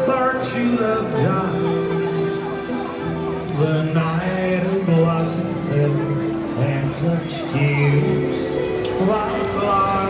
Thought you loved died the night a blossom fell and touched years like life.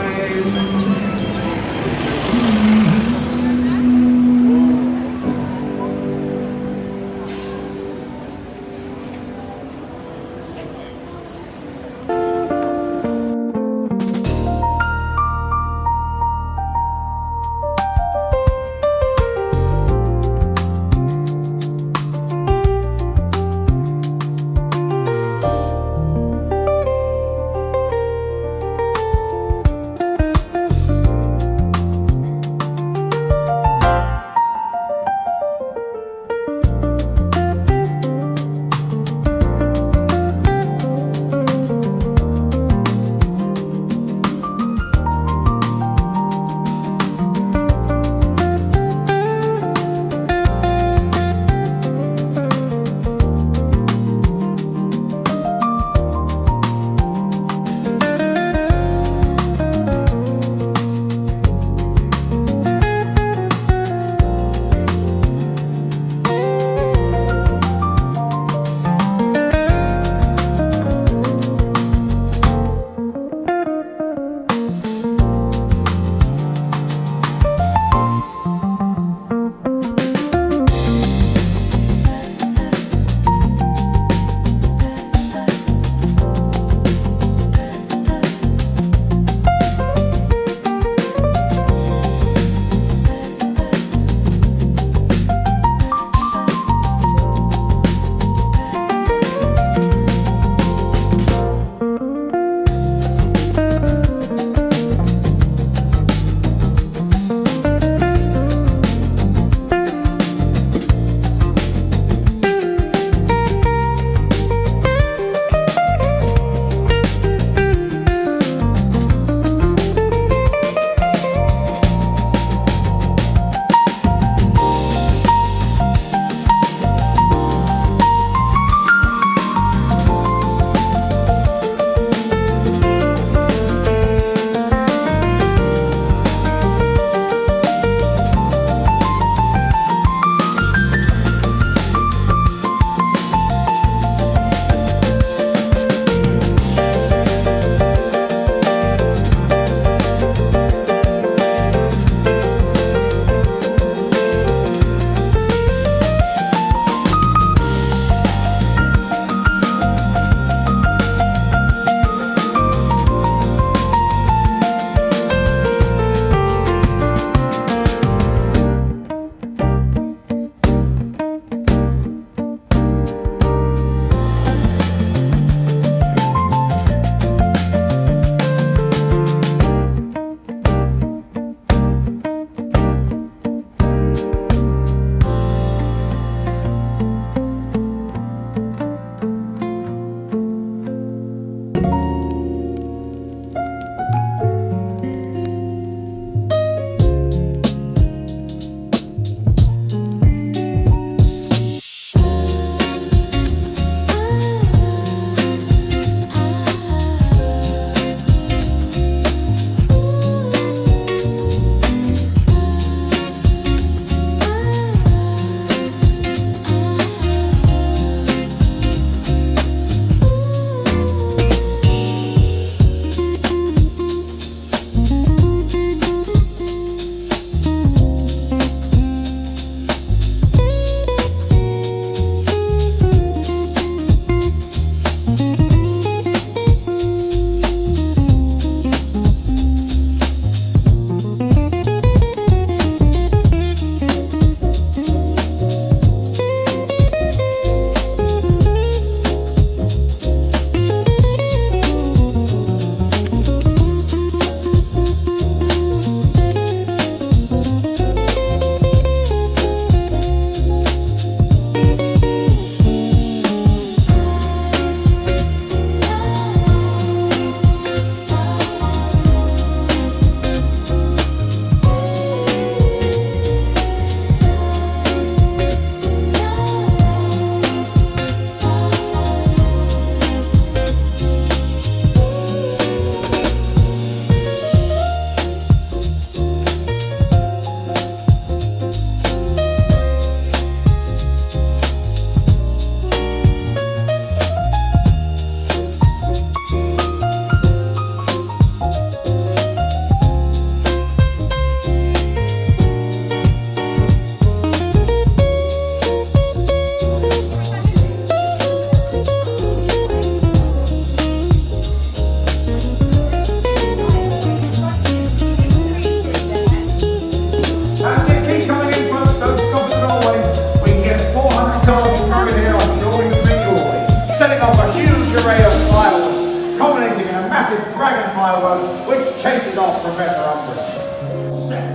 culminating in a massive dragon firework which chases off Professor Umbridge. Set.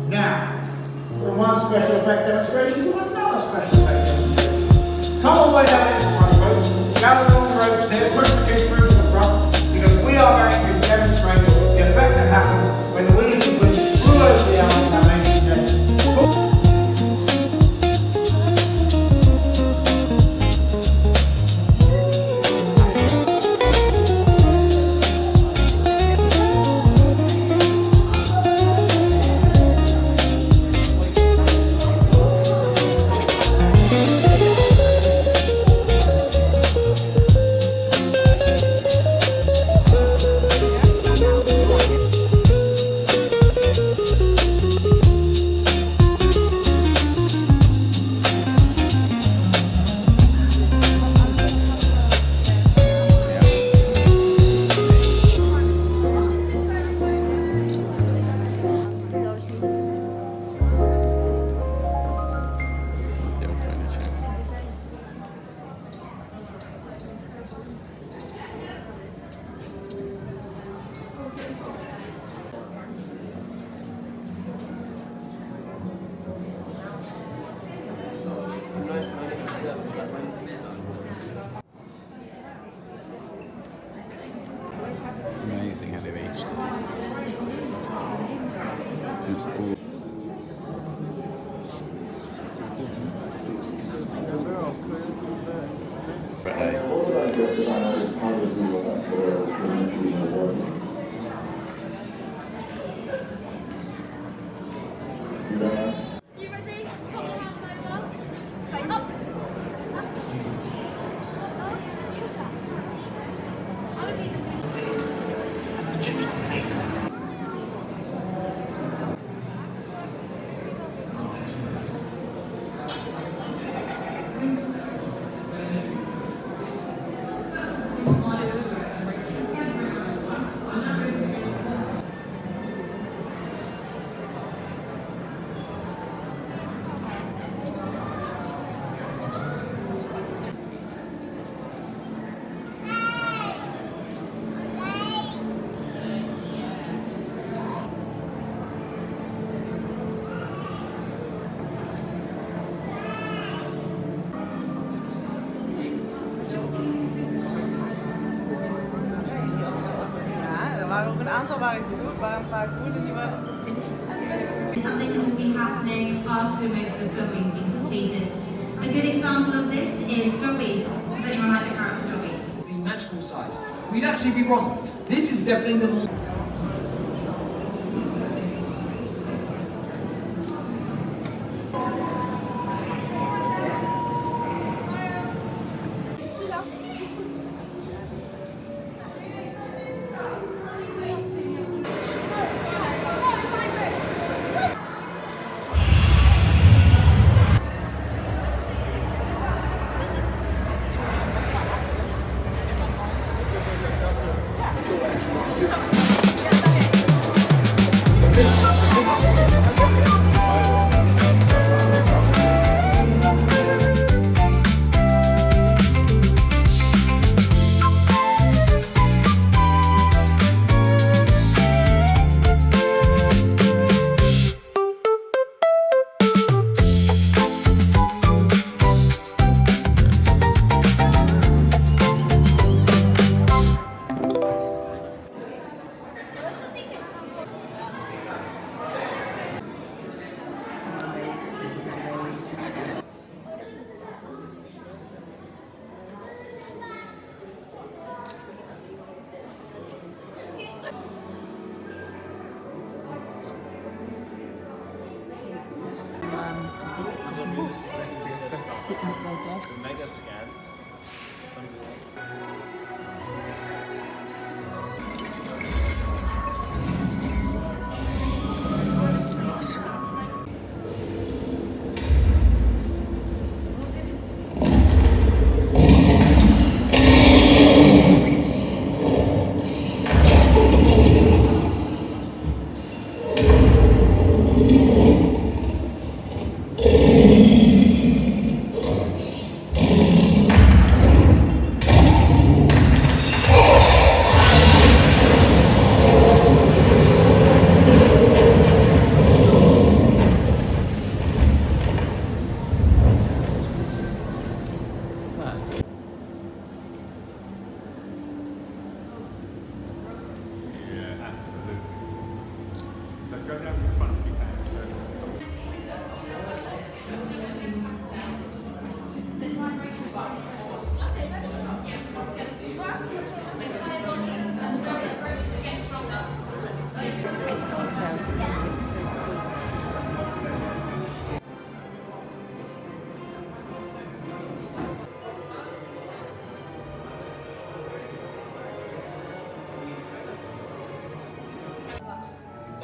Now, from one special effect demonstration to another special effect demonstration. Come all the way down into the front, folks. Gather on the ropes here, push the kids through to the front, because we are going to demonstrate the effect that happened when the Weasley twins flew over the island and made it dead. Amazing how they've aged. It's all but hey. You ready? Put your hands over. Say up. waren ook een aantal waren goed, waren een paar goed en die waren something that will be happening after most of the filming has been completed. A good example of this is Dobby. Does anyone like the character Dobby? The magical side. We'd actually be wrong. This is definitely the more... Thank you.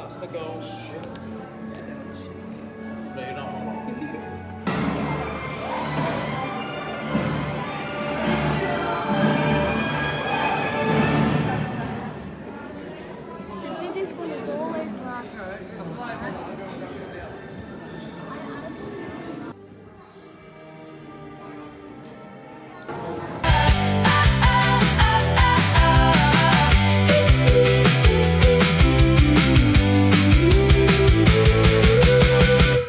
That's the ghost ship. No, you're not